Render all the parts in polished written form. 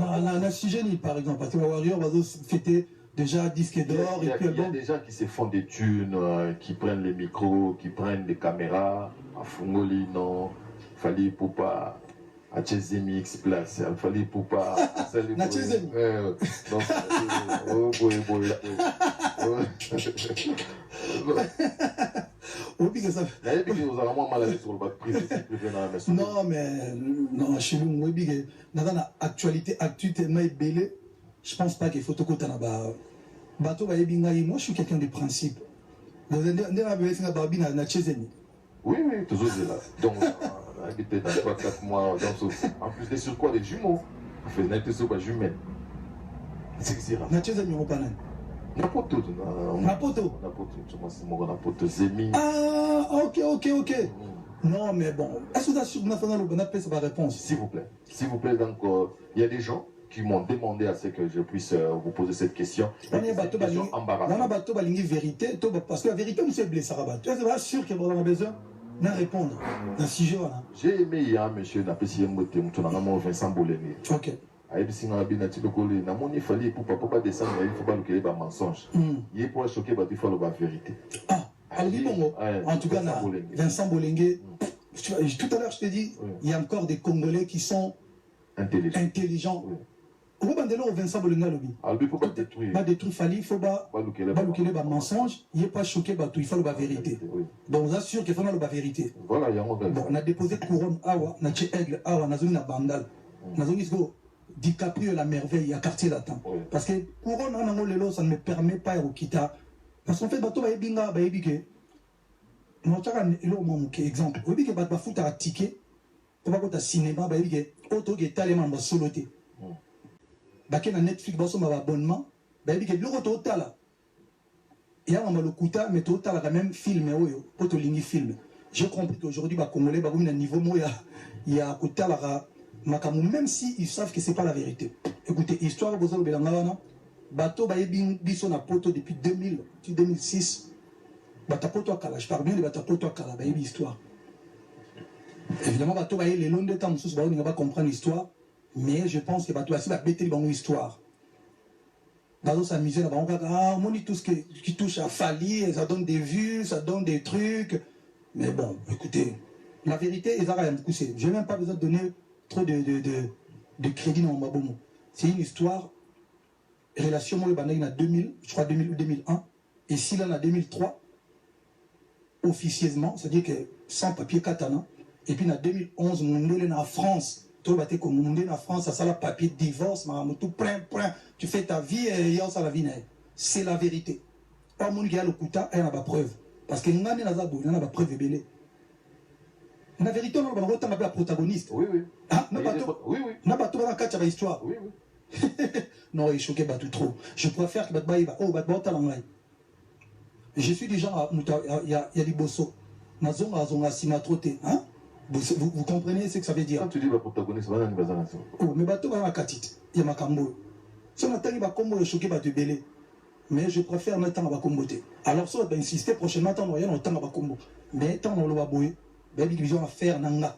On a sujet, par exemple, parce que Warrior va fêter déjà disque d'or et puis il y a des gens qui se font des thunes, qui prennent les micros, qui prennent des caméras, à Fungoli, non, Fali Poupa, à Chezemix Place, à Fali Poupa, à Sali Na Chezem. Donc, oh boy. Non, mais non, chez nous, dans la actualité, je pense pas qu'il faut tout côté là-bas. Moi, je suis quelqu'un de principe. Oui, toujours là. Donc, on a habité dans 3-4 mois. En plus, sur quoi les jumeaux? On fait des jumelles. C'est que c'est rare. Napoto. Ah, ok. Non, mais bon. Est-ce que vous avez sa réponse? S'il vous plaît, donc, il y a des gens qui m'ont demandé à ce que je puisse vous poser cette question. On a vérité, parce que la vérité, on s'est blessé. Tu es sûr qu'il y a besoin de répondre dans 6 jours. J'ai aimé hier, monsieur, Vincent Bolémé. Ok. Il fallait pour pas descendre, il faut pas le mensonge. Il faut choquer, il faut la vérité. Ah, en tout cas, Vincent Bolengue, tout à l'heure je t'ai dit, il y a encore des Congolais qui sont intelligents. Au Vincent Bolengue, il faut pas détruire, il faut pas le mensonge, il faut pas choquer, il faut la vérité. Donc on assure qu'il faut la vérité. Voilà, il y a on a déposé couronne, on a aigle, on a zone bandal. DiCaprio la merveille, il y a quartier latin. Parce que couronne, ça ne me permet pas au kita. Parce qu'en fait, bateau va binga, ba ebike. Non, tu as un exemple. Au bike, ba foot à ticket. Tu vas au cinéma, ba ebike. Auto qui est tellement ba soloté. Ba na Netflix, ba so ma abonnement. Ba ebike, le auto tala. Il y a un malokuta, mais tout tala quand même film, auto lingi film. J'ai compris qu'aujourd'hui, ba Congolais, ba un niveau moya, il y a côté la même si ils savent que c'est pas la vérité. Écoutez, histoire vous avez bateau biso na poto depuis 2006. Batapoto akala, je parle bien de batapoto akala, histoire. Évidemment, bateau les longs de temps, on ne va pas comprendre l'histoire, mais je pense que bateau va bêter une histoire. Bateau s'amuser là-bas, on dit tout ce qui touche à Fali, ça donne des vues, ça donne des trucs. Mais bon, écoutez, la vérité, ils ont rien poussé. Je n'ai même pas besoin de donner trop de crédit dans Mabomo. C'est une histoire, relation, moi, le en 2000, je crois 2000 ou 2001, et si là, en 2003, officieusement, c'est-à-dire que sans papier katana, et puis en 2011, on est en France, tout le monde comme on est en France, ça, le papier de divorce, tout plein, tu fais ta vie et il y a ça la vie. C'est la vérité. Or, mon gars, le kouta, il y a la preuve. Parce que nous avons la preuve belée. La vérité, on va être la protagoniste. Oui. Ah, n'a pas tout dans la histoire. Oui. Non, il choquait tout trop. Je préfère que je suis du genre, il y a des bossos. Vous comprenez ce que ça veut dire? Quand tu dis la protagoniste, c'est pas oh, mais bateau va katit, il y a ma cambo. Si on attend, il va combo choquer bateau belé. Mais je préfère ne temps à comboter. Alors, ça va insister prochainement, tant rien, on temps à combo. Mais tant on le va bouer. Division à faire nanga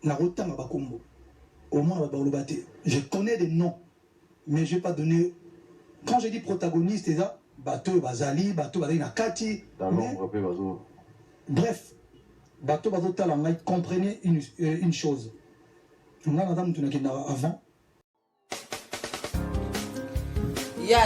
na rotan à Bakombo au moins on va le battre. Je connais des noms mais je vais pas donner. Quand je dis protagoniste c'est ça bateau bazali bateau bazali na kati dans l'ombre peu bazo. Bref bateau bazo talanga comprenez une chose on a madame tunaki avant. Ya,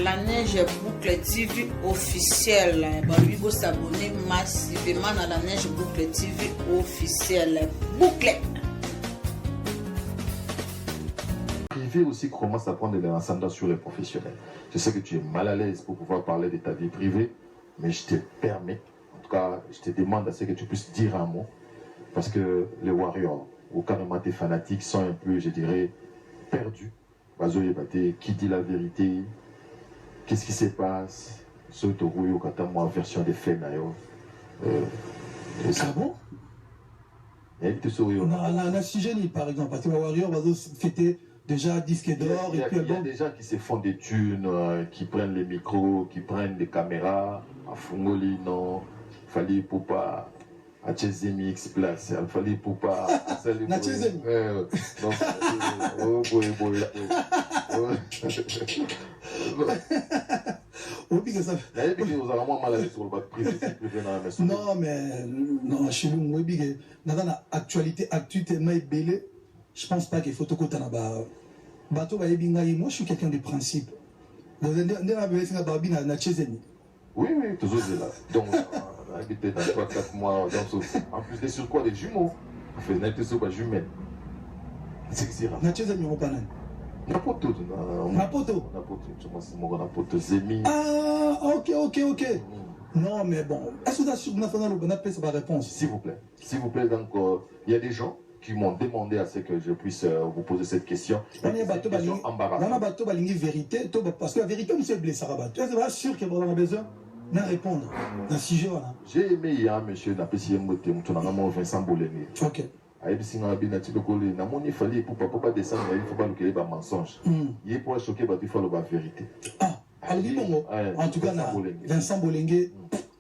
la Neige Boucle TV officielle. Lui, vous s'abonner massivement à la Neige Boucle TV officielle. Boucle. Privé aussi commence à prendre des ascendances sur les professionnels. Je sais que tu es mal à l'aise pour pouvoir parler de ta vie privée, mais je te permets, en tout cas, je te demande à ce que tu puisses dire un mot, parce que les Warriors, ou carrément tes fanatiques, sont un peu, je dirais, perdus. Qui dit la vérité? Qu'est-ce qui se passe? Ce Togo, moi, version des faits, ah bon? On a sujet, par exemple, parce que les Warriors va fêter déjà disque d'or. Il y a des gens qui se font des thunes, qui prennent les micros, qui prennent des caméras, à Fungoli, non, Fali Poupa, à Chezemi X Place, il fallait pour pas. Na Chezemi. Donc, oh boy. Oui, que ça. Vous avez moins mal à l'aise sur le bac privé dans la maison. Non, mais non, chez nous, oui, que dans l'actualité tellement belle, je pense pas qu'il faut tout côté là-bas. Bateau va moi, je suis quelqu'un de principe. Vous avez na Chezemi. Oui, toujours là. Donc, on a habité dans 3-4 mois. Donc, en plus, sur quoi des jumeaux. On fait n'être sur quoi jumelles. C'est que c'est rare. Na Chezemi, on va pas. N'importe où. N'importe où. N'importe Zemi. Ah, ok. Non, mais bon. Est-ce que vous avez sa réponse? S'il vous plaît, donc, il y a des gens qui m'ont demandé à ce que je puisse vous poser cette question. On a question embarrassante. Vérité, parce que la vérité, nous sommes blessés. Tu es sûr qu'il y a besoin de répondre dans ce sujet. J'ai aimé hier, monsieur, Vincent Bolengue. Ok. Il fallait pour pas descendre, il faut pas le mensonge. Il faut choquer, il faut la vérité. Ah, en tout cas, Vincent Bolengue,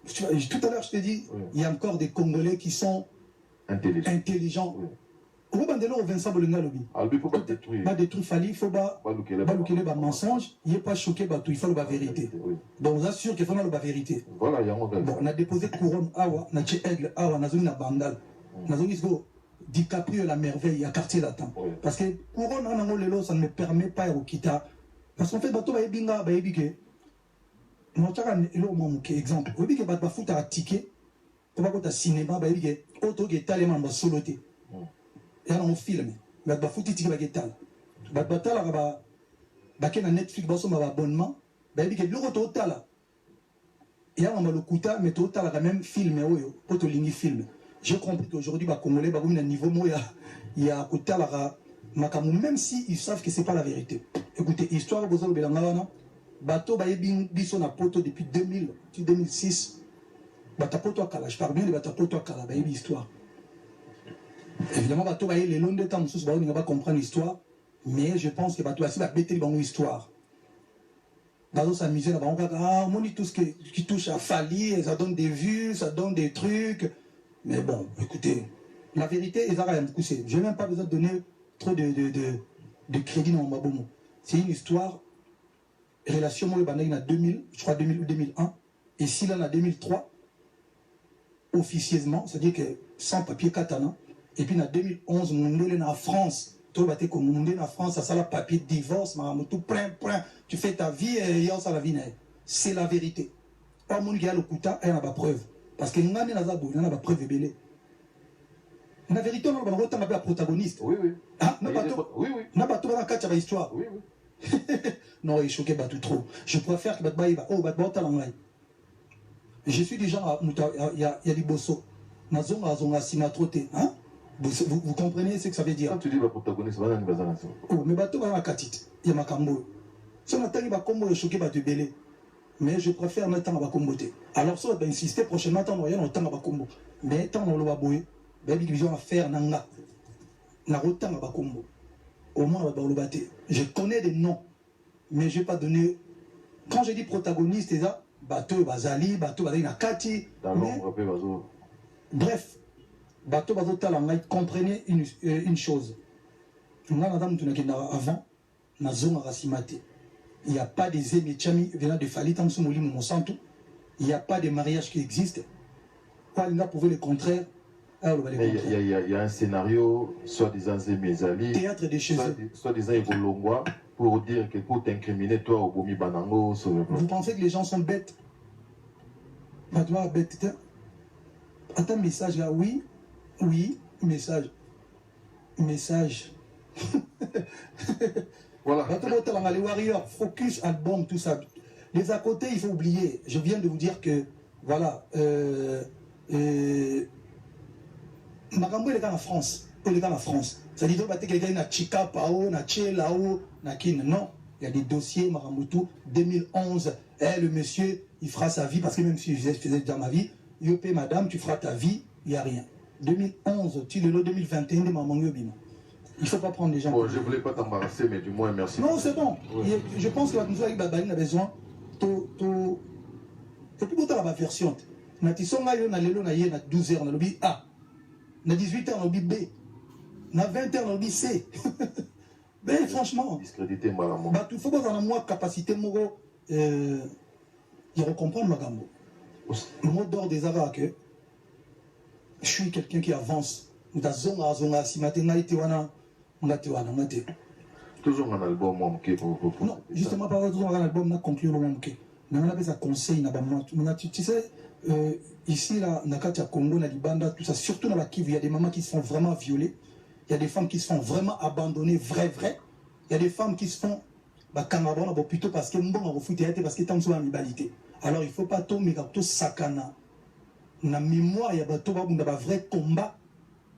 tout à l'heure, je t'ai dit, il y a encore des Congolais qui sont intelligents. Au Vincent Bolengue, il faut pas détruire, il faut pas le mensonge, il faut pas choquer, il faut la vérité. Donc, on assure qu'il faut la vérité. Voilà, on a déposé couronne, on a dit aigle, on a dit bandal. On a dit DiCaprio la merveille, il y a quartier latin. Parce que couronne, ça ne me permet pas de quitter. Parce qu'en fait, bateau va binga ba ebike. Moi tu as un exemple. Vous que bateau foot à ticket. Tu vas au cinéma ba ebike. Auto que talent ba soloté. Et là on filme. Bateau foot ticket ba getal. Bateau là ba na Netflix ba so ma abonnement. Ba ebike le auto tala. Et là on va le kuta mais to tala quand même film oyo. Auto lingi film. J'ai compris qu'aujourd'hui ba congolais ba un niveau moya il y a kuta la même si ils savent que c'est pas la vérité. Écoutez, histoire vous avez belangana bateau ba biso na poto depuis 2006. Bata poto akala, je parle bien de bata poto akala ba histoire. Évidemment bateau ba les longs de temps sous ba on va comprendre l'histoire, mais je pense que bateau aussi va bêter bon histoire. Bateau s'amuser là-bas, on dit tout ce qui touche à Fali, ça donne des vues, ça donne des trucs. Mais bon, écoutez, la vérité, ils ont poussé. Je n'ai même pas besoin de donner trop de crédit dans mon bomo. C'est une histoire, relation moi le en 2000, je crois 2000 ou 2001, et si là en 2003, officieusement, c'est-à-dire que sans papier katana, et puis en 2011, mon est en France, tout le comme mon en France, ça le papier de divorce, tout plein, tu fais ta vie et il ça la vie. C'est la vérité. Pas mon gars le kuta, il y a la preuve. Parce que nous avons la preuve belée. La vérité, on a un protagoniste. Oui. Ah, n'a pas tout dans la histoire. Oui. Non, il choquait pas tout trop. Je préfère que je suis déjà il y a des bossos. Vous comprenez ce que ça veut dire? Quand tu dis le protagoniste, c'est pas oh, mais bateau va katite. Il y a ma cambo. Si on attend, il va combo choquer pas de belé. Mais je préfère mettre en comboter. Alors ça va insister prochainement tant on temps à combo. Mais tant on va bouer. Baby vision à faire nanga na rotan ba kombo au moins ba le je connais des noms mais je vais pas donner quand je dis protagoniste ça bateau bazali bateau bazali na kati dans l'ombre peu bazo bref bateau bazo talanga comprenez une chose nga madame tunakenda avant na zone rasimate il n'y a pas des émichami venant de Fali tam sumuli mon santo il n'y a pas de mariage qui existe quoi il n'a prouvé le contraire. Il y a un scénario, soi-disant Zémézali, théâtre de chez eux. Soi-disant Evolongwa, pour dire que pour t'incriminer, toi, au Bomi Banango. Vous pensez que les gens sont bêtes? Pas toi, bête. Attends, message là, oui, message. Voilà. Les Warriors, Focus, album, tout ça. Les à côté, il faut oublier. Je viens de vous dire que, voilà, Magambo est en France. Ça dit que quelqu'un na Chika, Pao, na Che, Lao, na Kin. Non, il y a des dossiers, Magambutu, 2011. Le monsieur, il fera sa vie, parce que même si je faisais déjà ma vie, Yopé, madame, tu feras ta vie, il n'y a rien. 2011, tu le lot 2021, de Maman Yobima. Il ne faut pas prendre les gens. Bon, je ne voulais pas t'embarrasser, mais du moins, merci. Non, c'est bon. Oui. Je pense que nous avec Babani a besoin. Et puis, pour la version. na tisonga yo na lelo na ye na 12h na lobi A, na 18h na lobi B, na 20h na lobi C. Ben franchement, discréditer malamon. Bah, il faut pas avoir moi capacité moro de comprendre ma gamme. Le mot d'ordre des Arabes que je suis quelqu'un qui avance. Nous avons zonga si maintenant été wana ngatiwana ngate. Toujours un album moi pour non, justement par exemple un album n'a conclu le même que. Mais on appelle ça conseil na ba moi. Tu sais ici là na Katia Congo na Libanda tout ça surtout dans la Kivu, il y a des mamans qui se font vraiment violer. Il y a des femmes qui se font vraiment abandonner, vrai. Il y a des femmes qui se font plutôt parce que parce que tant soit rivalité. Alors il ne faut pas tout mais tout sakana. Na mémoire, il y a un vrai combat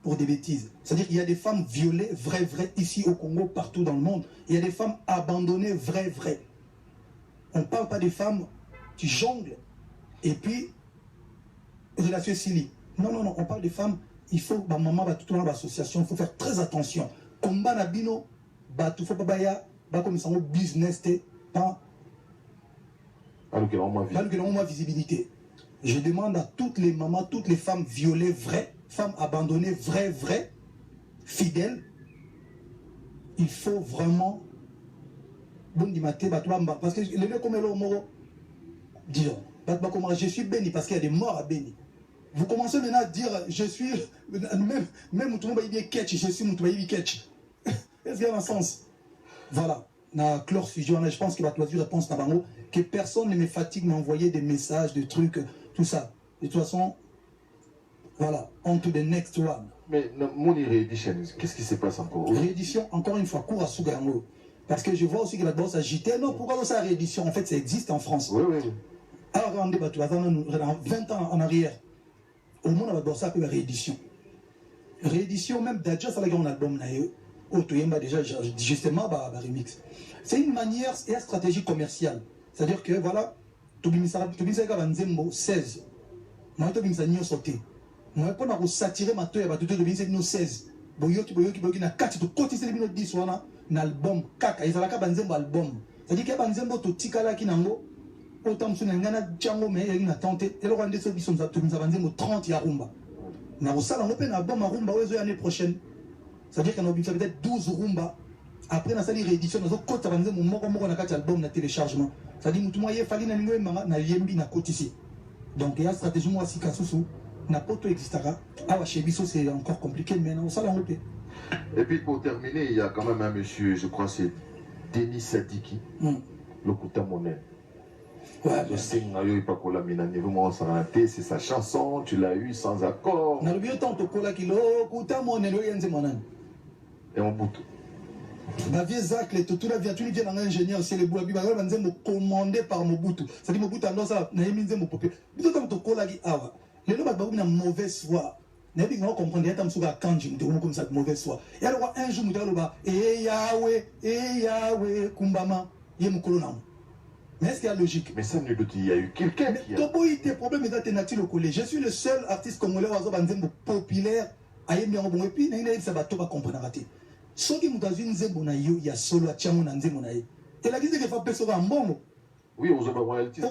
pour des bêtises. C'est-à-dire qu'il y a des femmes violées, vrai, ici au Congo, partout dans le monde. Il y a des femmes abandonnées, vrai. On ne parle pas des femmes qui jonglent et puis relation silly. Non, on parle des femmes. Il faut, maman, tout dans l'association, il faut faire très attention. Combat nabino, il faut pas comme ça, business, pas de visibilité. Je demande à toutes les mamans, toutes les femmes violées, vraies, femmes abandonnées, vraies, fidèles. Il faut vraiment, parce que les gens comme le disons, je suis béni parce qu'il y a des morts à béni. Vous commencez maintenant à dire, je suis, même tout le monde va dire catch, je suis tout le monde va catch. Est-ce qu'il y a un sens? Voilà, na chlore fusion, je pense que la réponse n'a pas que personne ne me fatigue m'envoyer des messages, des trucs, tout ça. De toute façon, voilà, on to the next one. Mais mon réédition, qu'est-ce qui se passe encore? Réédition, encore une fois, cours à Sougango. Parce que je vois aussi que la bosse agitée. Non, pourquoi ça réédition? En fait, ça existe en France. Oui. Alors, regardez, 20 ans en arrière. Au monde, on va voir ça pour la réédition. Réédition, même déjà, ça a un album, déjà, justement, remix. C'est une manière et une stratégie commerciale. C'est-à-dire que, voilà, tu as 16. Moi, tu as sauté. Moi, je peux s'attirer ma toile, tu as 16. Boyoki, na 4, tu cotises les 10 un album, kaka, ils ont un album. C'est-à-dire qu'il y a un album, tu as qui nango. Autant que ngana django mais il y a une tente et le rwanda so biso nous 30 ya rumba na osala ngope na album rumba wezo l'année prochaine, c'est-à-dire qu'on a peut-être 12 rumba après na sali réédition na zo kota banze mo moko na kati album na téléchargement, c'est-à-dire mutu moye fali na ningo na yembi na kotisi. Donc il y a stratégie moi si kasusu na poto existara awa chez biso c'est encore compliqué mais na osala ngope. Et puis pour terminer, il y a quand même un monsieur, je crois c'est Denis Sadiki, le Kouta Monet. Ouais, c'est sa chanson, tu l'as eu sans accord. Et on bout. Ma vie Zach, tout la vie, tu viens d'un ingénieur, c'est le Bouabi, commandé par Mobutu. Ça dit Mobutu, alors ça, n'a mis mon popé. Vous êtes en tokola qui awa. Les gens ont une mauvaise foi. N'a pas compris, il y a un souga kanji, comme ça, mauvaise foi. Et alors, un jour, nous allons Yahweh, Kumbama, Yemukolonam. Mais est-ce qu'il y a logique? Mais ça, il y a eu quelqu'un qui a... Tobo, il était problème d'alternative au collège. Je suis le seul artiste congolais populaire à y avoir bon. Et puis, il y a ça va tout comprendre. Ce qui nous a dit, il y a solo à Tchamou Nanzé. Et la guise qu'il faut faire un bon. Oui, on a royalties.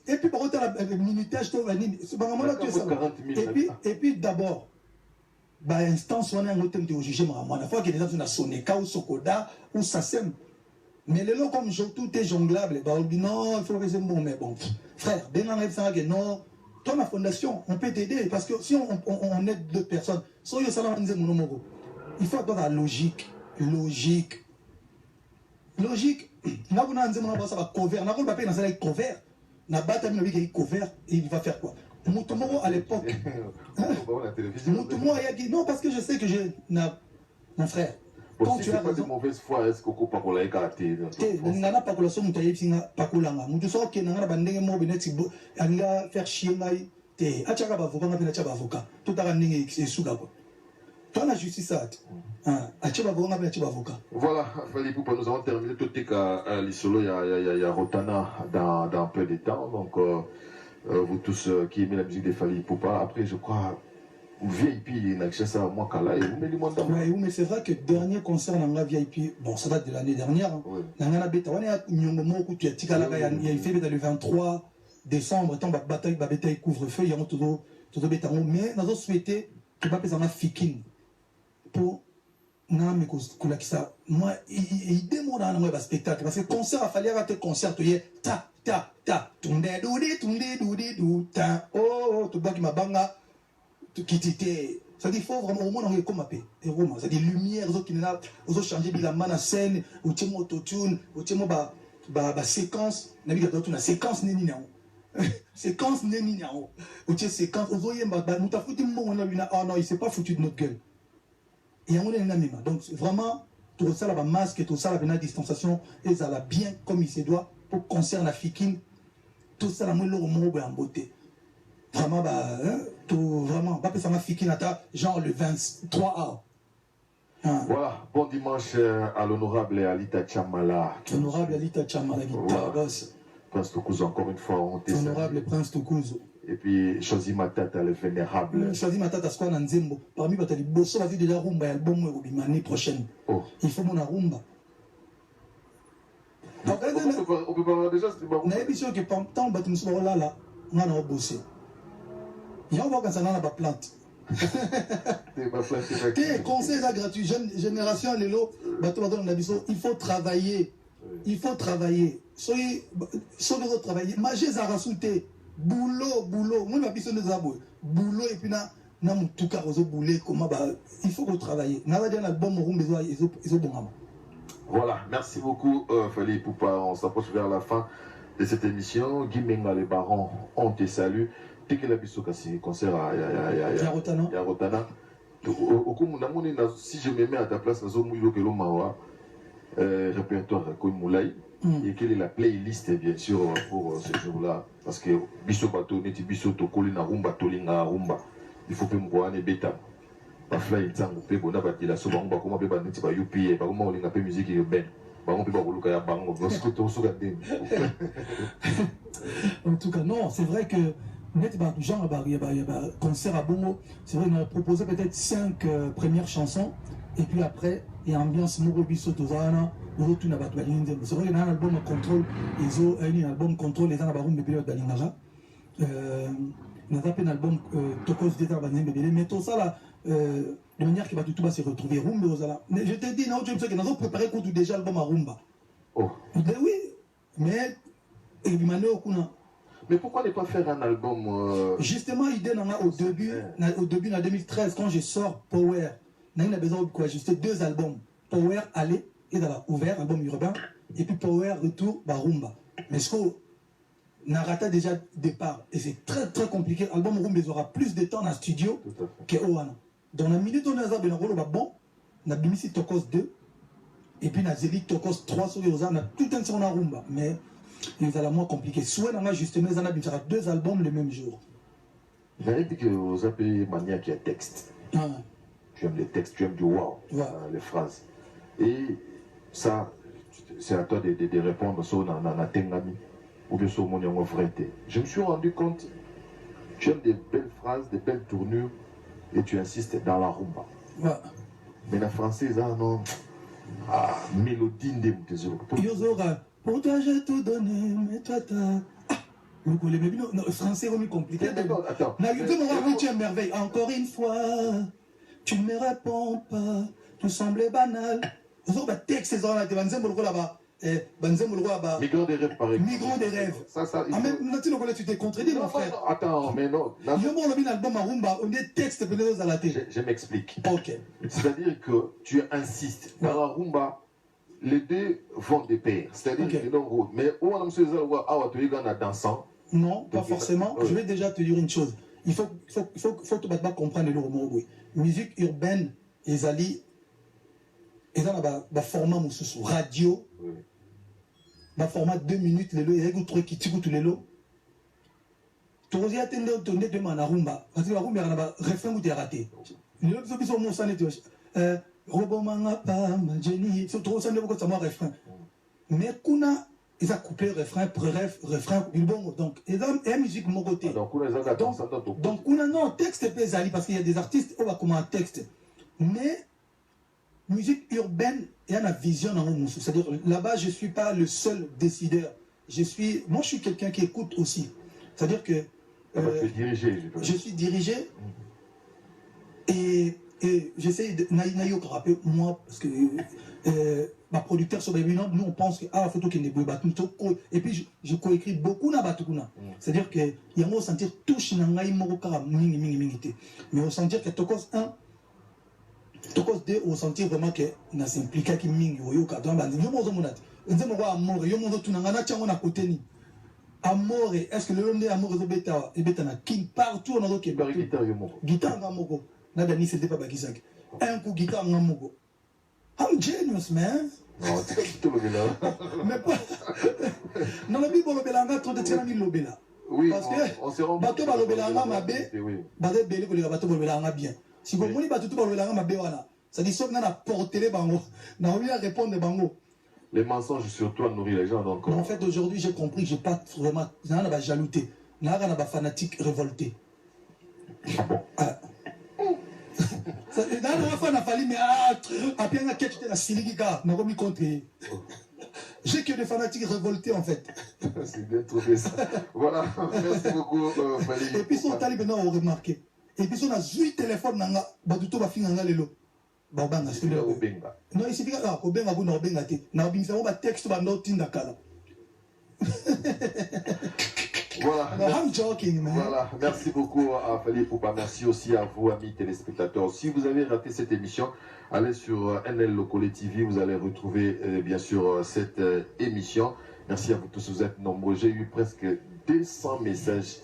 Et puis, par contre, le minutage, et puis d'abord, instance, on a un autre thème de juger. La fois que les gens sont Soneka ou Sokoda ou Sassem. Mais les lots comme tout est jonglable, non, il faut que c'est bon, mais bon. Frère, non, toi, ma fondation, on peut t'aider, parce que si on aide deux personnes, il faut avoir la logique. Logique. Là, on a un cover, on a un papier dans un cover, on a un cover, et il va faire quoi? Moutoumoro à l'époque. Moutoumoro, non, parce que je sais que j'ai. Mon frère. Quand tu as pas de mauvaise foi, est-ce qu'on pas pour la écarter? On n'a pas pour la somme, on pas pour la main. Tu sais qu'il y a un bandé mort, il a faire chier. Tu as un avocat, on a un avocat. Tout a un sous-gab. Toi, la justice, voilà, Fali Poupa, nous avons terminé tout le temps. Il y a Rotana dans peu de temps. Donc, vous tous qui aimez la musique de Fali Poupa, après, je crois. VIP, il a accès à moi, Kala, et vous mettez le monde dans oui, mais c'est vrai que le dernier concert dans la VIP, bon, ça date de l'année dernière. Dans la bêta, on est à Nyongomo, il y a fait le 23 décembre tant bataille couvre-feu yango todo betango mais nazo souhaiter que ba pesa ma fiking pour na me kolakisa moi idée mo na moi ba spectacle parce que concert a fallu rater concert to ye ta tunde doudi ta oh to baki mabanga to kitite ça dit faut vraiment au moins on est comme appé et vraiment ça dit lumière zo qui na zo changer bilamba na scène ou timo autotune ou timo ba séquence na biga to na séquence neni na séquence neni na ou tie séquence ozo yemba ba muta futi mbongo na bina ah non il s'est pas foutu de notre gueule et on est na donc vraiment tout ça la masque tout ça la bina distanciation et ça la bien comme il se doit pour concerne la fiking tout ça la mo lo mo ba beauté vraiment bah tout vraiment pas que ça m'a fiking ata genre le 23 A. Voilà, bon dimanche à l'honorable Alita Chamala. Honorable Alita Chamala, guitare boss. Prince Tokuzo, encore une fois, on t'est honorable Prince Tokuzo. Et puis, Choisi Matata, le vénérable. Choisi Matata, c'est quoi Nanzembo? Parmi les bosso, va dire de la rumba, album l'année prochaine. Oh. Il faut mon rumba. On peut parler déjà, c'est pas. On a émission que pendant que tu me sois là, on a bossé. Il y a un quand ça n'a pas plante. Conseils gratuits, jeune génération, les lots, il faut travailler. Il faut travailler. Soyez de travailler. Manger ça rasouté. Boulot. Moi, ma personne des abos. Boulot et puis na tout cas aux boulets comment bah il faut travailler. Na va dire l'album room ils ont bon. Voilà, merci beaucoup Fali Poupa. On s'approche vers la fin de cette émission. Guy Menga les barons, on te salue. Dès que la biso kasi concert à Yarotana. Si je me mets à ta place, répertoire Koimoulai, et quelle est la playlist bien sûr pour ce jour-là, parce que biso bato neti biso to kolina rumba tolinga rumba, il faut que m'goane beta. Ba fly ntango pe bona batila so bango bakoma pe baneti ba UPA bakoma olinga pe musique yo ben. Bango pe ba koluka ya bango, parce que to soka ndeni. En tout cas non, c'est vrai que genre concert à Bongo, c'est vrai qu'on a proposé peut-être 5 premières chansons et puis après il y a ambiance Morobi Sotozana, c'est vrai qu'il y a un album contrôle, ils ont un album contrôle les gens à Baroum de période d'Alingaja. On a tapé un album Tokos d'État mais tout ça là, de manière qui va tout se retrouver Rumba. Mais je te dis, non, tu sais que nous avons préparé déjà l'album à Rumba. Oh. Oui, mais et puis maintenant mais pourquoi ne pas faire un album Justement, l'idée au début en 2013, quand je sors Power, on a besoin d'ajuster 2 albums. Power Aller, et dans ouvert, album urbain, et puis Power Retour, Rumba. Mais ce qu'on a raté déjà départ, et c'est très très compliqué. L'album Rumba, il aura plus de temps dans le studio que Oana. Dans la minute où on a bon, on a mis Tokos 2, et puis on a Zéli Tokos 3 sur les on a tout un son à Rumba. Mais c'est la moins compliqué. Soit on a justement 2 albums le même jour. Vous avez dit que vous avez mania qui a texte. Tu aimes les textes, tu aimes du wow, les phrases. Et ça, c'est à toi de répondre sur la tengami ou bien sur mon vrai. Je me suis rendu compte, tu aimes des belles phrases, des belles tournures et tu insistes dans la rumba. Mais la française, non. Mélodie de pour toi j'ai tout donné, mais toi t'as... Le français est compliqué. Attends. Tu es merveille. Encore une fois, tu ne me réponds pas. Tout semblait banal. Texte, c'est là-bas. Migrant des rêves, par exemple. Migrant des rêves. Ça, tu t'es contredit, mon frère. Attends, mais non. Je m'explique. Ok. C'est-à-dire que tu insistes. Dans la rumba, les deux vont de pair. C'est-à-dire qu'ils sont route. Mais où on a dansant. Non, pas forcément. Je vais déjà te dire une chose. Il faut que comprendre le mot. Musique urbaine, ils allaient. Ils ont un format radio. Un format 2 minutes. Les lots, il y a des trucs qui tirent tous les lots. Tu as attendu de tourner demain à Rumba. Parce que la Rumba, il y a un refrain où tu es raté. Les autres qui sont mon sang, Robomanga Pam, Jenny, c'est trop ça ne veut pas refrain. Mais Kuna, ils ont coupé refrain, refrain, bon, donc, ils ont une musique mon côté. Donc, Kuna, non, texte peut aller parce qu'il y a des artistes, on va comment un texte. Mais, musique urbaine, il y a une vision dans mon moussou. C'est-à-dire, là-bas, je ne suis pas le seul décideur. Moi, je suis quelqu'un qui écoute aussi. C'est-à-dire que Tu es dirigé. je suis dirigé et j'essaie de rapper moi parce que ma producteur sur les nous on pense que ah photo qui n'est pas et puis je coécris beaucoup na batukuna. C'est-à-dire que il y a moi sentir touche na ngai moko kara mingi mais on sentir que tokos 1 tokos 2 on sentir vraiment que na s'impliquer qui mingi oyo ka dans bandi yo mo zo monate nzemo kwa amour yo mo zo tunanga na chango na côté ni amour est-ce que le homme amour zo beta et beta na king partout on a que guitare ngamoko na dani c'était pas bakisaki un coup guitare ngamoko I'm genius man. Non, tu mais pas non la bible lobelanga trop de tsena mi lobela oui parce que bato ba lobelanga mabe bato bele ko le bato lobelanga bien si vous moni bato ba lobelanga mabe wana ça dit sauf na porter les bango na obi répondre bango. Les mensonges sur toi nourrissent les gens donc. En fait aujourd'hui j'ai compris que j'ai pas vraiment na ba jalouté na ba fanatique révolté. Ah. Dans la fin, on a fallu, mais après, on a quitté la Silika, on a remis contre. J'ai que des fanatiques révoltés en fait. C'est bien trouvé ça. Voilà, merci beaucoup. Et puis, son talib, on a remarqué. Et puis, on a 8 téléphones, on a tout va finir dans l'élo. Non, il suffit que au benga vous n'avez pas été. N'a bien fait un texte dans notre tindakala. Voilà. I'm joking, man. Voilà, merci beaucoup à Fali Poupa. Merci aussi à vous, amis téléspectateurs. Si vous avez raté cette émission, allez sur NL Locole TV. Vous allez retrouver bien sûr cette émission. Merci à vous tous, vous êtes nombreux. J'ai eu presque 200 messages.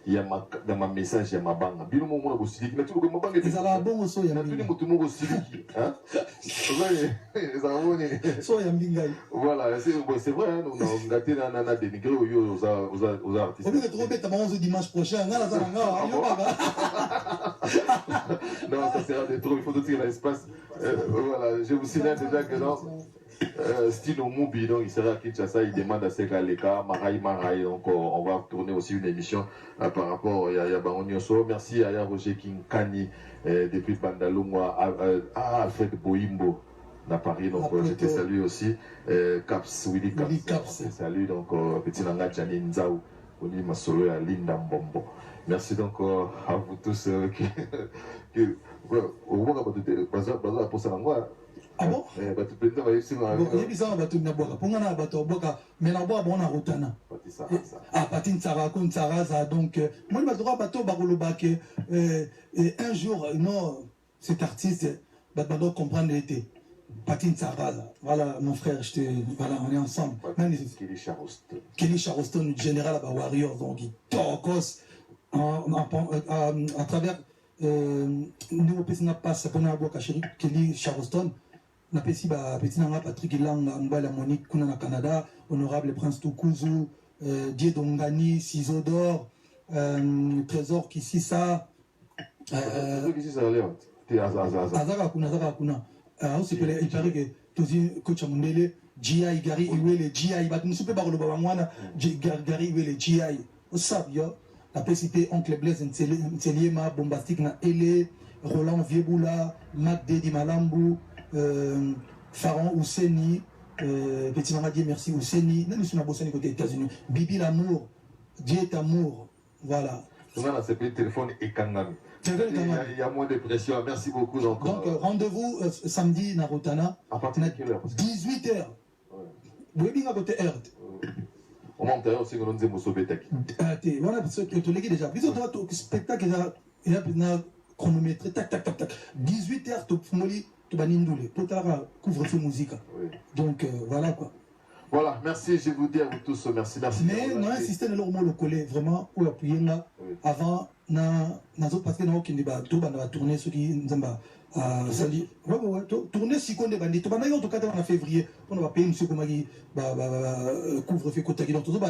Il y a dans ma message, il y a ma bande. Bien au moment où vous dites, tout le monde est là. Bon, so il y a tout le monde aussi. Hein? Voilà, c'est vrai, hein, on a gâté dans des dénigré aux artistes. On peut trouver ta maman dimanche prochain. Non, ça sera des trop, il faut tirer l'espace. Voilà, je vous signale déjà que non. Style Moubi, donc il sera à Kinshasa, il demande à Sega Leka, Marai, donc on va tourner aussi une émission par rapport à Yaya Baronioso. Merci à Roger Kinkani depuis Bandalungwa, à Alfred Boimbo à Paris, donc je te salue aussi. Caps, Willy Caps, je te salue, donc petit Nanga Janine Nzao, Oni Masolo à Linda Mbombo. Merci donc à vous tous au moment où vous avez posé la moi. Ah bon? Donc, un jour, non, cet artiste, doit comprendre l'été. Patine Saraza, voilà mon frère, voilà, on est ensemble. Kelly Charleston, général à Warrior, donc il tokos à travers nous, on passe pour Kelly Charleston. Na pesi ba petit nanga Patrick Ilanga Mbala Monique kuna na Canada, honorable Prince Tukuzu, Dieu Dongani, Ciseaux d'or, Trésor Kisisa. Azara kuna. Il paraît que Tozi Coach Mundele, GI Gary Iwele, GI, bah nous super barolo bamwana, Gary Iwele, GI. Au sabio, la PCP Oncle Blaise Nteliema, Bombastique na Ele, Roland Vieboula, Mac Dedi Malambu. Pharaon Ouseni, petit maman Dieu merci Ouseni, nous sommes à Bossani côté États-Unis. Bibi l'amour, Dieu est amour, voilà. On a ce petit téléphone et Kangami. Il y a moins de pression, merci beaucoup. Donc rendez-vous samedi Narutana. À partir de quelle heure? 18h. Oui, bien à côté Earth. On monte à aussi nous disons Mosobetaki. Voilà, parce que tu l'as déjà. Puis on spectacle, il y a chronométré, tac. 18h, tu fumoli. Couvre-feu musique. Donc voilà quoi. Voilà, merci, je vous dis à vous tous, merci. Mais on a insisté dans le mot le collé, vraiment, où appuyer là, avant, parce que nous avons tourné ce qui nous a tourné si on est bandit. On a en tout cas en février, on va payer monsieur Komagi, couvre-feu Kotaki, donc tout ça, on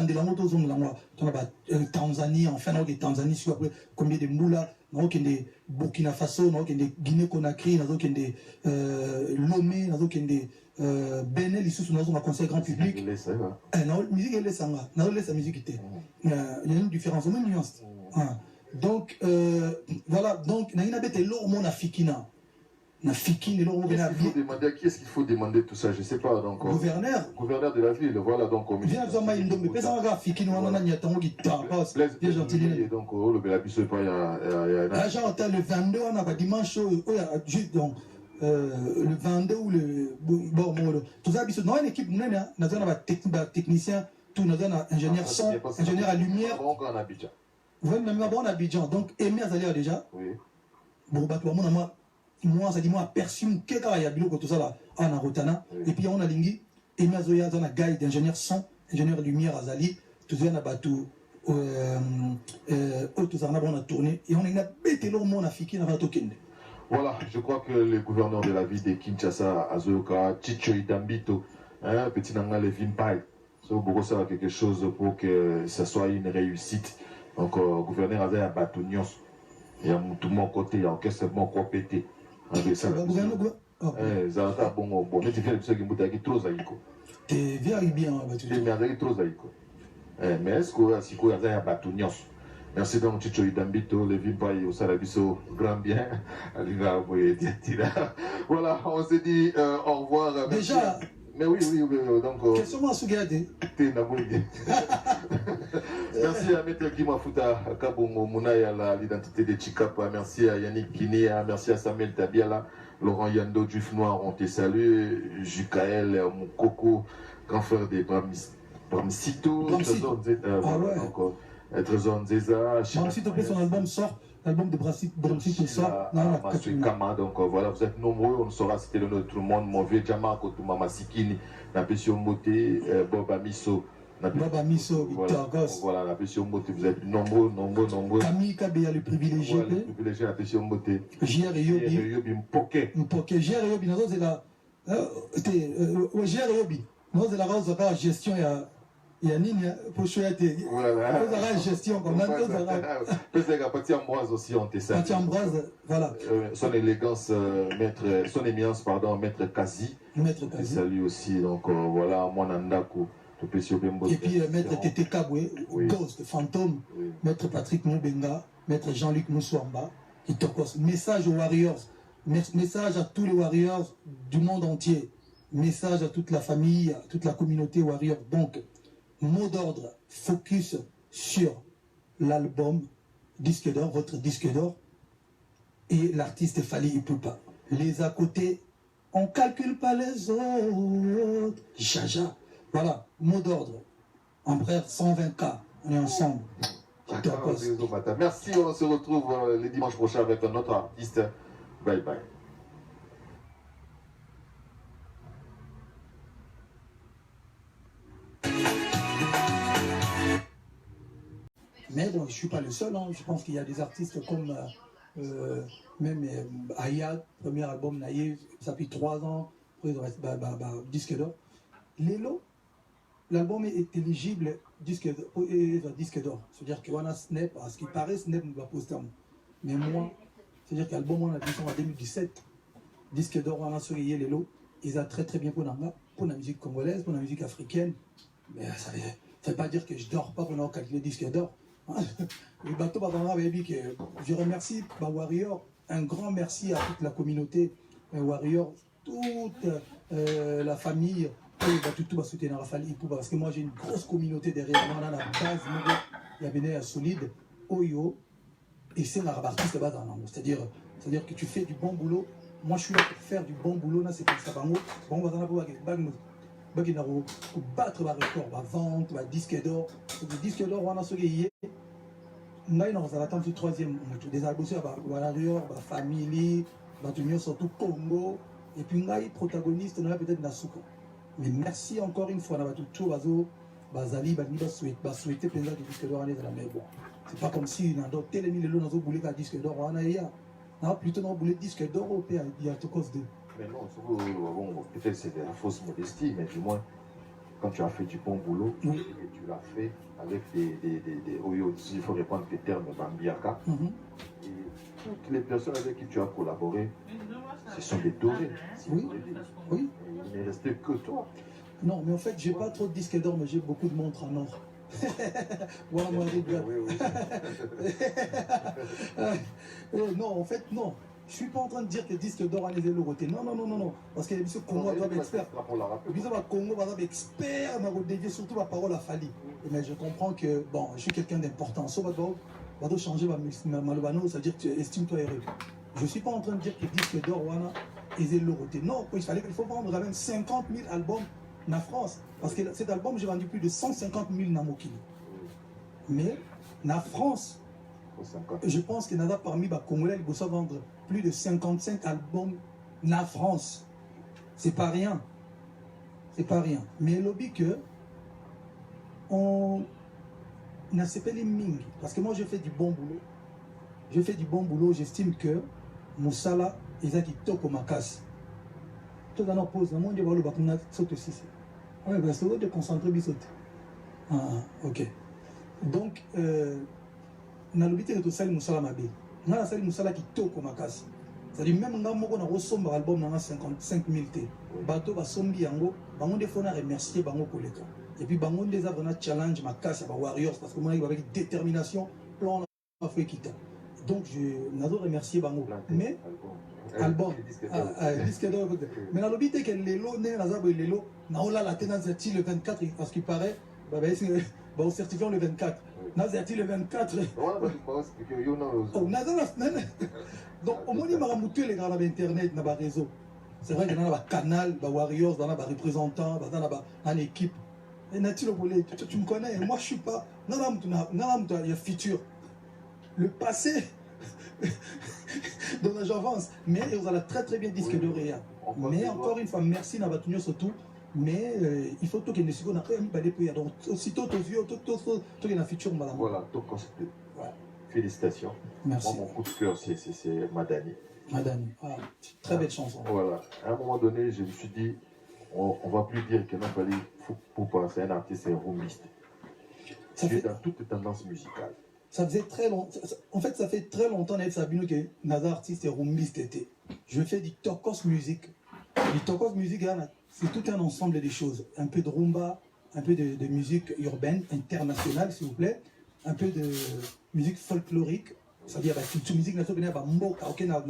a Tanzanie, enfin, on a Tanzanie, sur après combien de moulas. Nous avons des Burkina Faso, nous avons des Guinée-Conakry, nous avons des Lomé, nous avons des Bénin, nous avons un conseil grand public. La musique est laissée, nous avons la musique. Il y a une différence, une nuance. Donc, voilà, donc, nous avons des lots au monde africain. na Fikine, là, on Qu'est-ce vient qu'il faut demander à qui est-ce qu'il faut demander tout ça? Je ne sais pas. Donc, gouverneur de la ville, voilà. Donc, viens à Zama Indombe, mais ça va Fikine, on a Niatango qui tape. Bien gentil. Donc, le Belabiso, il y a. Là, j'entends le 22, on a pas dimanche, juste donc. Le 22 ou le. Bon, tout ça, non, une équipe, nous avons un technicien, tout, nous avons un ingénieur son, ingénieur à lumière. Bon, en Abidjan. Oui, mais bon, en Abidjan. Donc, Aimé Azalia déjà. Oui. Bon, bah, moi, ça dit, moi, aperçu, quelqu'un y a bilo, tout ça là, en Arotana. Et puis, on a Lingui, Aimé Azoya, on a guide d'ingénieur son, ingénieur lumière Azali, tout ça, on a battu. Tout ça, on a tourné. Et on a bêté l'homme, on a fiqué, on a toqué. Voilà, je crois que le gouverneur de la ville de Kinshasa, Azoka, Chicho Idambito, petit Nanga Levin Pai, ça beaucoup ça quelque chose pour que ça soit une réussite. Donc, gouverneur Azaya Batunios, il y a tout mon côté, il y a orchestre mon côté. Ça va, gouverneur, ça va, bon, mais tu fais le second bout avec trop zaïko. T'es bien, tu es avec trop zaïko. Mais est-ce que si vous avez Batunios? Merci donc Chicho Idambito, Levin Pai, au Salabiso, grand bien. Voilà, on s'est dit au revoir. Déjà. Mais oui, donc. Question à Sougade. Merci à Maître Kimafuta Kabongo Mounaya, l'identité de Chikapa. Merci à Yannick Kinéa, merci à Samuel Tabiala, Laurent Yando, Juif Noir, on te salue, Jukael Moukoko, grand frère des Bramsito, Trésor Nzeza. Bramsito, son album sort. L'album de Bramsito sort. Kama, donc voilà, vous êtes nombreux, on saura citer le nom de tout le monde. Mon vieux Djama, Kotuma Masikini, Napesio Mote, Bob Amiso. Bob Amiso, Victor Goss. Voilà, Napesio Mote, vous êtes nombreux. Camille Kabea, le privilégié. Le privilégié, Napesio Mote. JR et Yobi, Mpoke. JR et Yobi, nous c'est la. JR et Yobi, nous c'est la rose de gestion. Il y a Nini pour choisir. Voilà. Vous avez gestion comme ça. Peut-être qu'à partir d'Ambroise aussi, on te salue. Partir d'Ambroise, voilà. Son élégance, son éminence, pardon, Maître Kazi. Maître Kazi. Salut aussi. Donc voilà, mon Andako. Et puis Maître Tété Kabwe, Ghost, Fantôme. Maître Patrick Moubenga. Maître Jean-Luc Moussouamba. Qui tokos. Message aux Warriors. Message à tous les Warriors du monde entier. Message à toute la famille, à toute la communauté Warrior. Donc, mot d'ordre, focus sur l'album Disque d'or, votre disque d'or, et l'artiste Fally Ipupa. Les à côté, on calcule pas les autres. Jaja. Voilà, mot d'ordre. Empereur 120K, on est ensemble. Merci, on se retrouve le dimanche prochain avec un autre artiste. Bye bye. Mais bon, je ne suis pas le seul. Hein. Je pense qu'il y a des artistes comme même Ayad, premier album Naïf, ça fait 3 ans, après il reste disque d'or. Lélo, l'album est éligible disque d'or. C'est-à-dire qu'on a Snap, à ce qui paraît, Snap nous va poster. Mais moi, c'est-à-dire que l'album, on a vu en 2017, disque d'or, on a surveillé Lélo. Ils ont très bien pour la musique congolaise, pour la musique africaine. Mais ça ne veut pas dire que je ne dors pas pour avoir calculé disque d'or. Le bateau je remercie Warrior, un grand merci à toute la communauté Warrior, toute la famille, tout va soutenir Fally Ipupa parce que moi j'ai une grosse communauté derrière moi, on a la base, il y a bien solide, Oyo, et c'est la artiste de base, c'est-à-dire que tu fais du bon boulot. Moi je suis là pour faire du bon boulot, là c'est pour ça, on va battre le record, la vente, le disque d'or. Le disque d'or, on a ce qu'il y a. On a attendre le 3e. Des albums, Warrior, Family, surtout Congo. Et puis, on a protagoniste, on a peut-être Nasuka. Mais merci encore une fois, on a tout Bazali, souhaiter plein de disques d'or. C'est pas comme si on a d'autres télémis, on a voulu un disque d'or. On a plutôt voulu disque d'or au pays. Il y a tout cause de. Mais non, peut-être c'est de la fausse modestie, mais du moins, quand tu as fait du bon boulot, et tu l'as fait avec des il faut répondre des termes Bambiaka, et toutes les personnes avec qui tu as collaboré, ce sont des dorés. Oui. Il n'est resté que toi. Non, mais en fait, j'ai pas trop de disques d'or, mais j'ai beaucoup de montres en or. Voilà, moi, oui. non, en fait, non. Je suis pas en train de dire que disque d'or à les éloigner. Non, non, non, non, non. Parce que les Congo doivent être experts. Les Congo doivent être experts, mais dédier surtout la parole à Fali. Mais je comprends que, bon, je suis quelqu'un d'important. Ça va changer ma malobano, c'est-à-dire que tu estimes-toi heureux. Je ne suis pas en train de dire que disque d'or, voilà, ils éloigner. Non, il faut vendre quand même 50 000 albums en France. Parce que cet album, j'ai vendu plus de 150 000 Namokini. Mais, en France, je pense qu'il y en a parmi les Congolais qui doivent vendre plus de 55 albums en France. C'est pas rien. C'est pas rien. Mais le lobby que on a séparé Ming. Parce que moi, je fais du bon boulot. Je fais du bon boulot. J'estime que Moussala, ils ont dit top au makas. Tout dans notre pause, on dit voilà, on a sauté aussi. Oui, ben c'est de concentrer bien sauter. Ah, ok. Donc, on a l'habitude de tout ça, Moussala Mabé. On a la salle Moussala qui top au makas. C'est-à-dire, même quand on a reçu un album dans 55 000 T, bateau va sombi yango, on des fois on a remercié bango pour les cas. Et puis on des a vraiment challenge ma casse à Warriors parce que moi avec détermination, plan on a fait quitter. Donc je n'adore remercier bango. Mais album, disque d'or. Mais la lobby que les lots né la zabo les lots, na ola la tenance le 24 parce qu'il paraît, au certifiant le 24. Nazati le 24. Donc, au moins, il m'a ramouté les gars Internet, dans le réseau. C'est vrai qu'il y a un canal, des Warriors, dans des représentants, dans une équipe. Et tu me connais, moi je ne suis pas. Non, il y a futur. Le passé, dans j'avance. Mais il y a très très bien disque de rien. Mais encore une fois, merci Nabatunio surtout. Mais il faut que nous soyons en donc aussitôt aux yeux, tout est dans le futur. Voilà, tout constaté. Félicitations. Merci. Moi, mon coup de cœur, c'est Madani. Madani, très belle chanson. Voilà. À un moment donné, je me suis dit, on ne va plus dire que Nafali pour penser un artiste est rumbiste. Tu es dans toutes les tendances musicales. Ça faisait très longtemps. En fait, ça fait très longtemps que Nazar artiste est rumbiste était. Je fais du tokos musique. Du tokos musique, c'est tout un ensemble de choses. Un peu de rumba, un peu de musique urbaine, internationale, s'il vous plaît. Un peu de musique folklorique, c'est-à-dire la culture musique nationale, mboka, ok na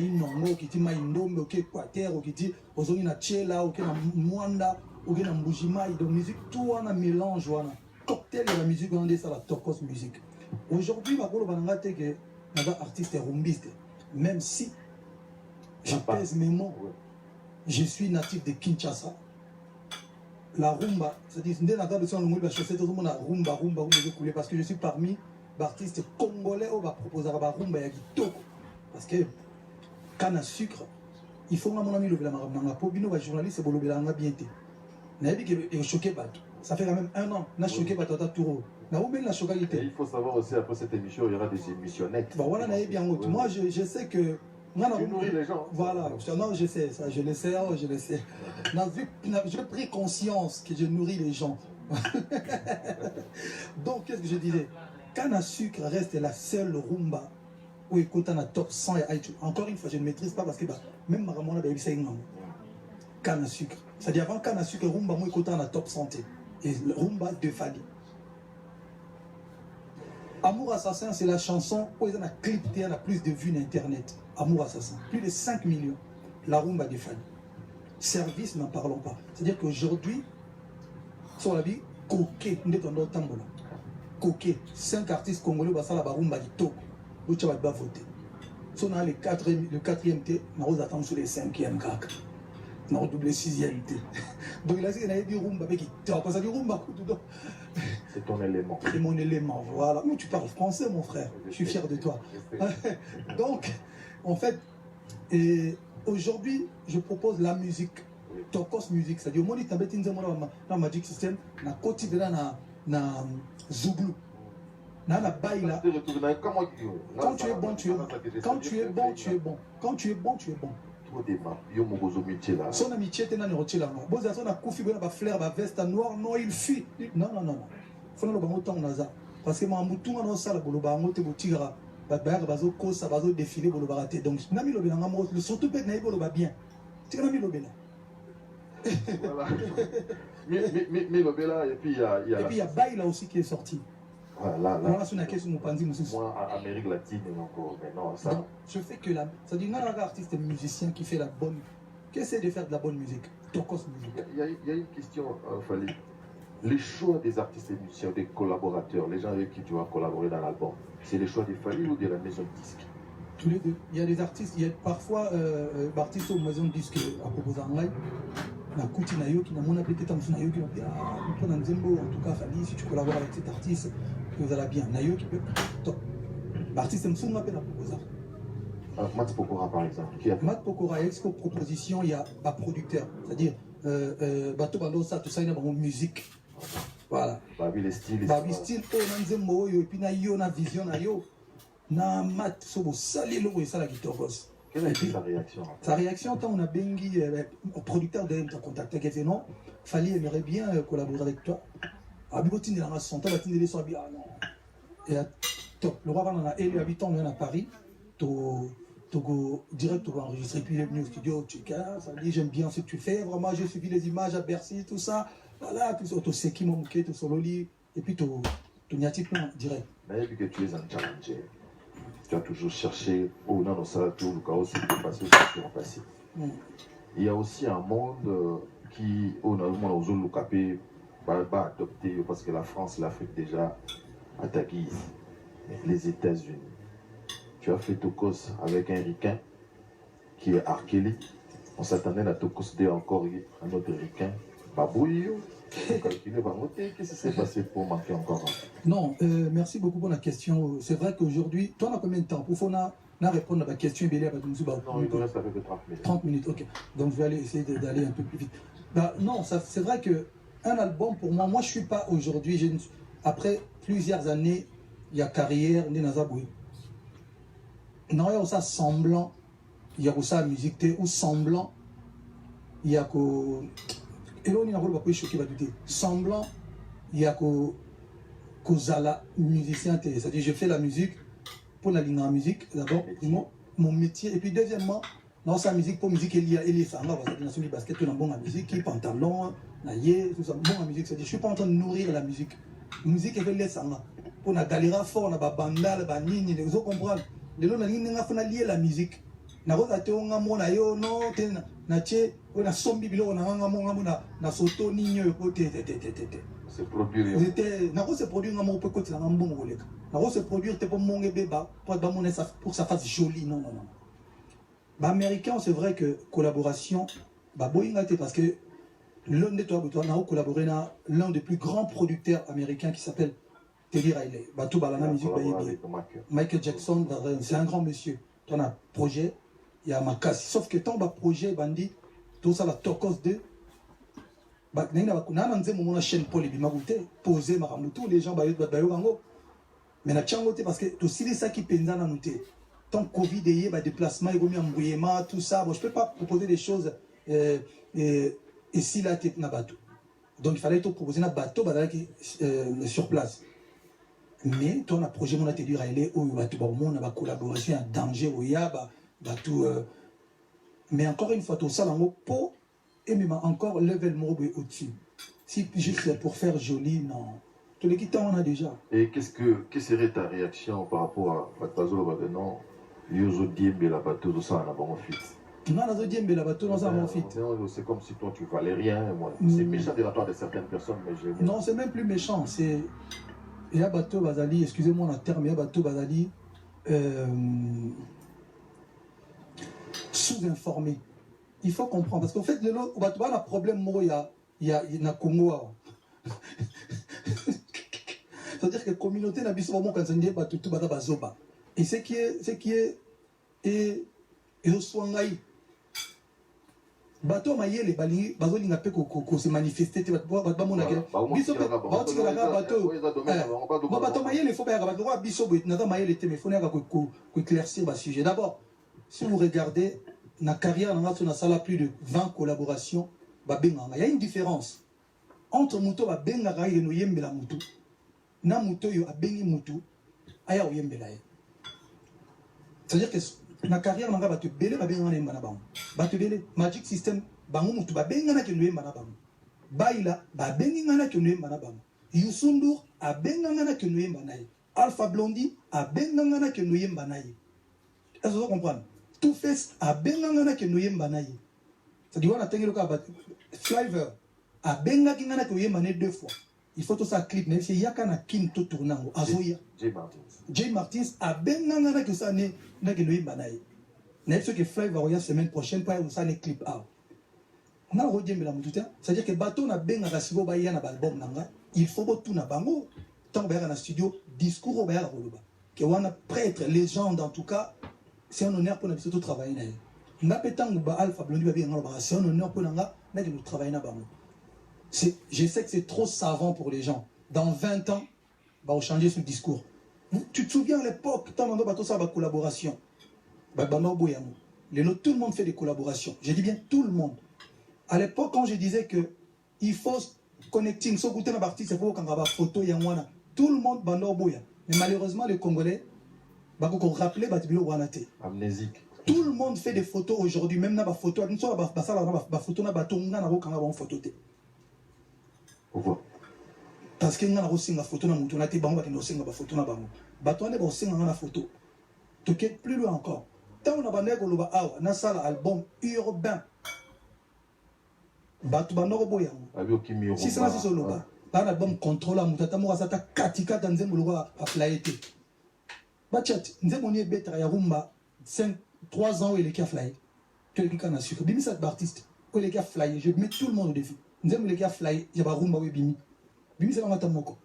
inongo, kiti maindombe, ok quater, ok ti ozoni na chela, ok na mwanda, ok na mbujimai, donc musique tout un mélange wana. Cocktail de la musique on dit ça la tokos musique. Aujourd'hui, ma golo bananga te que naba artiste rumbiste, même si je pèse mes mots. Je suis natif de Kinshasa. La rumba, c'est-à-dire parce que je suis parmi les artistes congolais qui proposent la rumba et parce que canne à sucre, il faut que mon ami le journaliste bien choqué. Ça fait quand même 1 an, on a choqué il faut savoir aussi, après cette émission, il y aura des émissionnettes. Moi, je sais que tu nourris les gens. Voilà, non, je sais ça, je le sais. J'ai pris conscience que je nourris les gens. Donc, qu'est-ce que je disais? Canne à sucre reste la seule rumba où écoute un top 100 et iTunes. Encore une fois, je ne maîtrise pas parce que même Maramona Baby c'est une canne à sucre. C'est-à-dire avant canne à sucre, rumba, moi écoute un top santé. Et rumba de Fali. Amour Assassin, c'est la chanson où il y a un clip qui a plus de vues sur Internet. Amour Assassin, plus de 5 millions. La rumba de Fali. Service, n'en parlons pas. C'est-à-dire qu'aujourd'hui, sur la vie, Koké, nous sommes dans Tambola. Koké, 5 artistes congolais, bah ça la rumba du Togo. Où tu vas voter. Si on a le 4e T, nous attendons sur les 5e CAC. Nous doublé 6e T. Donc il a dit qu'il y a du rumba avec qui parce que du rumba, c'est ton élément. C'est mon élément, voilà. Mais tu parles français, mon frère. Je suis fier de toi. Donc, en fait, aujourd'hui, je propose la musique. Tokos musique. C'est-à-dire, moi, je suis dans Magic System, na Koti, na Zouglou. Na Baïla. Quand tu es bon, tu es bon. Quand tu es bon, tu es bon. Quand tu es bon, tu es bon. Son amitié était dans le rotier là. Bon, ça a couffé, il a fleur, il veste noir, non, il fuit. Non. Il faut que nous ayons parce que moi, je suis en salle, je suis en train de défiler, donc surtout que je bien. Tu as mis le bela. Mais le bela, et puis il y a. Et puis il y a Baïla aussi qui est sorti. Voilà, là, moi, Amérique latine, encore, mais non, ça. Donc, je fais que la. C'est-à-dire, un artiste et musicien qui fait la bonne. Qui essaie de faire de la bonne musique. Tokos musique. Il y a une question, Fali. Les choix des artistes et musiciens, des collaborateurs, les gens avec qui tu vas collaborer dans l'album, c'est les choix des Fali ou de la maison de disque? Tous les deux. Il y a des artistes, il y a parfois artistes aux maisons de disque à proposer en live. La Kouti Nayo qui n'a mon appelé Tétam Nayo qui m'a dit en tout cas, Fali, si tu collabores avec cet artiste, vous allez bien. Nayo qui peut. Top. L'artiste me m'appelle à proposer. Matt Pokora par exemple. Qui a fait? Matt Pokora, expo proposition, il y a un producteur. C'est-à-dire, Bato Bandosa, tout ça, il y a une musique. Voilà. Babi les styles. Babi style, oh, Nanzembo, et puis Nayo, na vision, Nayo. Na Matt, Sobo, salé le ça la guitare boss. Quelle a été sa réaction? Sa réaction, quand on a Bengi, producteur de t'a contacté, qui a fait non, Fali aimerait bien collaborer avec toi. Abibotine de la son temps, la tine de son ah non. Et top. Le roi va dans la et les habitants, on est à Paris. Togo direct on va enregistrer puis il est venu au studio Tchika, ça dit j'aime bien ce que tu fais, vraiment j'ai suivi les images à Bercy, tout ça, voilà, tout ça, tout ce qui m'a manqué, tout sur l'oli, et puis tout nyati plan direct. Mais vu que tu es un challenger, tu as toujours cherché, oh non, ça, tout le chaos s'est passé, c'est passé. Il y a aussi un monde qui, oh non, on a besoin de le caper, va adopter, parce que la France, l'Afrique déjà, à ta guise, les États-Unis. Tu as fait Tokos avec un ricain qui est Arkeli. On s'attendait à Tokos de encore un autre ricain. Babouille. Qu'est-ce qui s'est passé pour manquer encore? Non, merci beaucoup pour la question. C'est vrai qu'aujourd'hui, toi, on a combien de temps pour répondre à la question? Non, il nous reste avec 30 minutes. 30 minutes, ok. Donc je vais aller essayer d'aller un peu plus vite. Bah, non, c'est vrai qu'un album, pour moi, je ne suis pas aujourd'hui, après plusieurs années, il y a carrière, on est dans Zaboué. Non, il y a aussi semblant, il y a aussi la musique, ou semblant, il y a que. Et là, on n'a pas choqué, semblant, il y a que Zala, musicien, c'est-à-dire je fais la musique pour la ligne de la musique, d'abord, mon métier, et puis deuxièmement, dans sa musique, pour musique, il y a les sangs, parce que les basket, on a bon la musique, qui pantalon, la yé, tout ça, bon la musique, c'est-à-dire je ne suis pas en train de nourrir la musique. La musique, elle fait les sangs. On a galéré fort, on a banda, la nini, vous comprenez? Les gens ont lié la musique. Na roza te onga mona yo no te na che ona sombi bilo na nga monga mona na soto ninyo ko te. C'est produire. Na roza produire nga mo pe ko tila nga mbongo koleka. Na roza produire te pour monge beba pour ba mona pour que ça fasse joli non. Bah américain c'est vrai que collaboration bah boyinga te parce que l'un de toi on a collaboré na l'un des plus grands producteurs américains qui s'appelle Teddy Riley. Bah tout balana musique Michael Jackson c'est un grand monsieur. On a un projet, il y a ma casse. Sauf que tant que projet, bandi, tout ça, la Tokos 2, on a une chaîne pour les bimagoutés, poser Maramoutou, les gens, mais na tchangote parce que tout c'est ça qui pendant dans nous. Tant Covid et y a déplacement, il y a embrouillement, tout ça. Bon, je ne peux pas proposer des choses et si la tête n'a pas tout. Donc il fallait te proposer un bateau sur place. Mais ton projet mon atelier Riley où on a collaboration un danger où il y a tout mais encore une fois tout ça dans pot et même encore level mobile au-dessus si juste pour faire joli non tous les guitares on a déjà. Et quelle serait ta réaction par rapport à Batazo non Yozo Diembe la bateau tout ça on a bon fit non la Diembe la bateau dans un bon fit c'est comme si toi tu valais rien moi c'est méchant de la part de certaines personnes mais non c'est même plus méchant c'est et à bateau Bazali, excusez-moi le terme, et à bateau Bazali, sous-informé. Il faut comprendre, parce qu'en fait, au bateau, il y a un problème, il y a un Congo. C'est-à-dire que la communauté n'a pas vraiment quand on dit bateau, tout bateau bazoba. Et ce qui est, et au soingaï. Bateau mayele bali bazolinga pe ko se manifester te bato mona ke biso pe bato la bateau mayele faut pas bato biso bo na mayele te mais faut na ko éclaircir ba sujet. D'abord si vous regardez na carrière na sala plus de 20 collaborations ba benga il y a une différence entre muto ba benga ga yeno yembela mutu na muto yo abengi mutu aya o yembela. C'est-à-dire que na carrière nanga batu belé ba benga na mbana bango batu belé Magic System bango mutu ba benga na kendo mbana bango baila ba benga na kendo mbana bango Youssou N'Dour abenganga ke noyemba na ye. Alpha Blondy abenganga ke noyemba na ye. Est-ce que vous comprenez? Two Face abenganga ke noyemba na ye. C'est-à-dire on a tengelo ka Flavor abengaki ngana ke noyemba na 2 fois. Il faut tout ça clip même si yaka na kin to tournango azoya. Jay Martins abenganga ke ça ne na ke noyemba na ye. Na ce que Flavor ya semaine prochaine pas ça ne clip out. On a redjembela mututa, c'est-à-dire que bateau na benga sibo ba ya na album nanga, il faut tout na bango tant ba na studio discours ba ya koloba. Que wana prêtre légende en tout cas, c'est un honneur pour nous travailler na. Na petang ba Alpha Blondy ba bien ba c'est un honneur pour nanga na que nous travailler na bango. Je sais que c'est trop savant pour les gens. Dans 20 ans, bah on changer ce discours. Tu te souviens à l'époque, tant on bateau ça ba collaboration. Bah no boyamo. Tout le monde fait des collaborations. Je dis bien tout le monde. À l'époque, quand je disais que il faut connecting, so goûter ma partie, c'est pour qu'on ait photo yangwana. Tout le monde bando boya. Mais malheureusement, les Congolais, bah qu'on rappelait batibilo wanate. Amnésique. Tout le monde fait des photos aujourd'hui, même na ba photo, une fois ba photo na bato nga na ko kanga photo te. Pourquoi? Parce que nga na singa photo na mutu na te bango ba kendo singa ba photo na bango. Bato ane ba singa na photo. To get plus loin encore. Tant on a bandé ko loba awa na sala album urbain. Batu banoko boya. Si c'est là c'est solo ba. Ba album contrôle mutata mo kasata katika tanzembo lokwa a flyete. Ba chat nzembo ni betra ya rumba 3 ans où il est qui a flyé. Quelqu'un qui a su. Bimi cet artiste où il est qui a flyé, je mets tout le monde au défi. Nzembo il est qui a flyé, il y a ba rumba oui bimi. Bimi c'est ngata moko.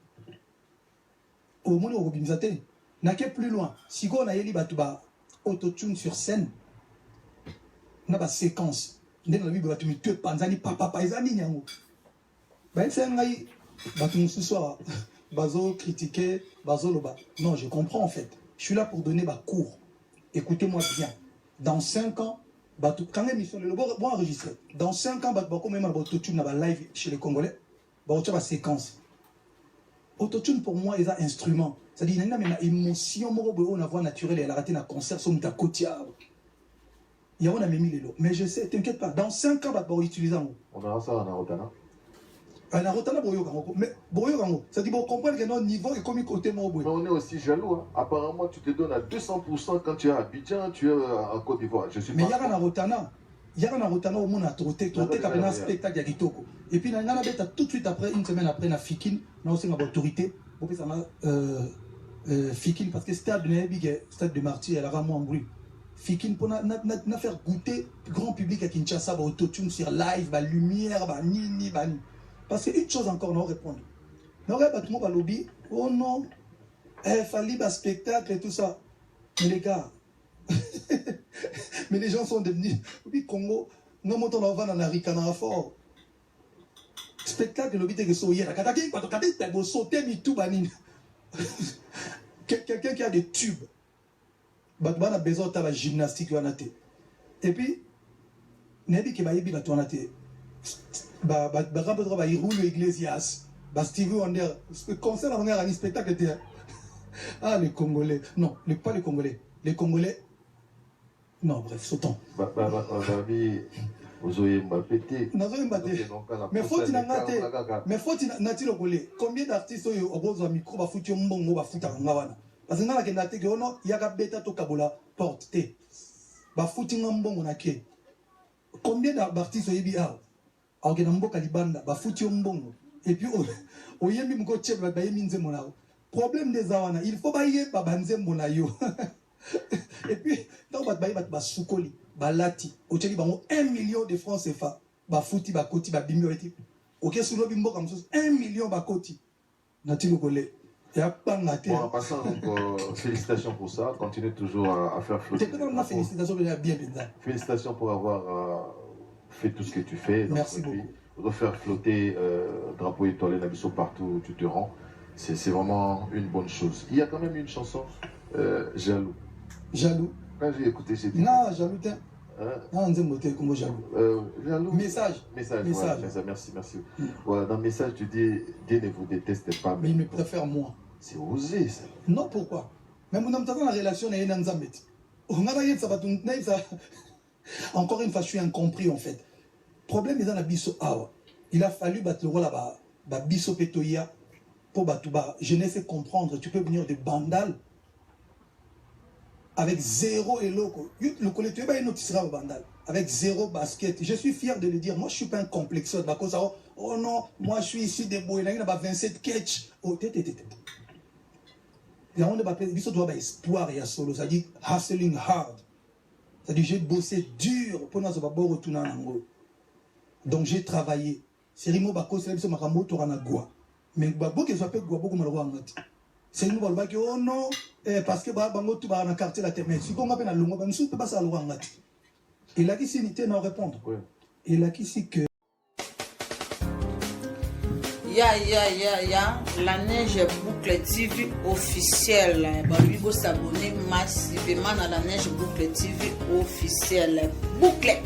Au monde au bimi zate. Na ke plus loin. Si go na yeli batu ba autotune sur scène. Na ba séquence. Ndenge na bible batu mitue panzani papa paisani nyango. Ben c'est ngai batu ce soir bazo critiquer bazo loba. Non, je comprends en fait. Je suis là pour donner ma cours. Écoutez-moi bien. Dans 5 ans, batu quand émission le bon enregistré. Dans 5 ans batu même autotune na ba live chez les Congolais. Ba ocha ba séquence. Autotune pour moi est un instrument. C'est-à-dire il y a une émotion moko on a voix naturelle et elle a raté un concert sur ta côtière. Il y a un ami mais je sais, t'inquiète pas, dans 5 ans, on va utiliser. On aura ça en Arotana. En Arotana, mais c'est-à-dire qu'on comprend que notre niveau est comme côté moi. Mais on est aussi jaloux. Hein. Apparemment, tu te donnes à 200% quand tu es à Abidjan, tu es en Côte d'Ivoire. Je suis mais il y a un Arotana. Il y a un Arotana au monde à Troté, qui a un spectacle à Kitoko. Et puis, il y a un tout de suite après, une semaine après, on a Fikin, on a aussi une autorité. On a Fikin, parce que stade de Marty, elle a vraiment un bruit. Fikin pour na faire goûter grand public à Kinshasa ba autotune sur live ba lumière ba nini ba ni. Parce que une chose encore non répondre. Non pas tout le monde lobby. Oh non. Fallait ba spectacle et tout ça. Mais les gars mais les gens sont devenus oui Congo non montant dans van na rikana fort. Spectacle lobby te so hier kataki pa to kataki te sauter mi tout ba ni. Quelqu'un qui a des tubes. On a besoin de la gymnastique. Et puis, Nebi qui va y aller, on a été. Iglesias, Stevie Wonder, le concert on a un spectacle. Ah, les Congolais. Non, pas les Congolais. Les Congolais. Non, bref, sautons. Mais faut il mais faut il combien d'artistes ont besoin de micro, foutu mbongo, foutu ngawana. Parce que dans la télé, il y a des bêta to kabola porte. Ba foutu mbongo na ke. Combien d'artistes ont yebi a? Alors que nambo kalibanda, ba foutu mbongo. Et puis o yemi mko chef ba yemi nzembo na. Problème des awana, il faut ba yé ba banzembo na yo. Et puis tant ba soukoli, ba lati, o teli bango 1 million de francs CFA. Ba fouti ba koti ba bimio eti. OK sous bimbo comme ça 1 million ba koti. Nati lokole. Bon, en passant, donc, félicitations pour ça. Continuez toujours à faire flotter. Félicitations pour avoir fait tout ce que tu fais. Merci beaucoup. Refaire flotter drapeau étoilé Nabiso partout où tu te rends. C'est vraiment une bonne chose. Il y a quand même une chanson, Jaloux. Jaloux. Quand j'ai écouté, j'ai dit. Non, Jaloux, non, on jaloux. Jaloux. Message. Voilà, merci. Voilà, dans le message, tu dis Dieu ne vous déteste pas. Mais il me préfère moi. C'est osé ça. Non, pourquoi? Même dans la relation, il y a un Nzambet. Encore une fois, je suis incompris en fait. Le problème est dans la biso awa. Il a fallu battre le rôle là-bas. Biso petoya. pour Batouba, je n'ai fait comprendre, tu peux venir de Bandal avec 0 eloko. Le collectif est notifié au Bandal avec 0 basket. Je suis fier de le dire. Moi, je ne suis pas un complexeur. Oh non, moi, je suis ici debout. Il y a 27 catch. Oh, il y a un espoir et solo. Ça dit hustling hard. Ça dit j'ai bossé dur pour nous retourner en Angola. Donc j'ai travaillé. C'est Rimo Bako, c'est le Makambo Toranagua. Mais Babo qui s'appelle Guabo Malwangati. C'est nous qui oh non, parce que Bango tu vas dans le quartier la terre. Mais si on appelle à Lungo, nous ne pas ça à Luangati. Et là qui s'est nité non répondre. Et là qui s'est que. Ya, la Neige Boucle TV officielle. Lui go s'abonner massivement à la Neige Boucle TV officielle. Boucle.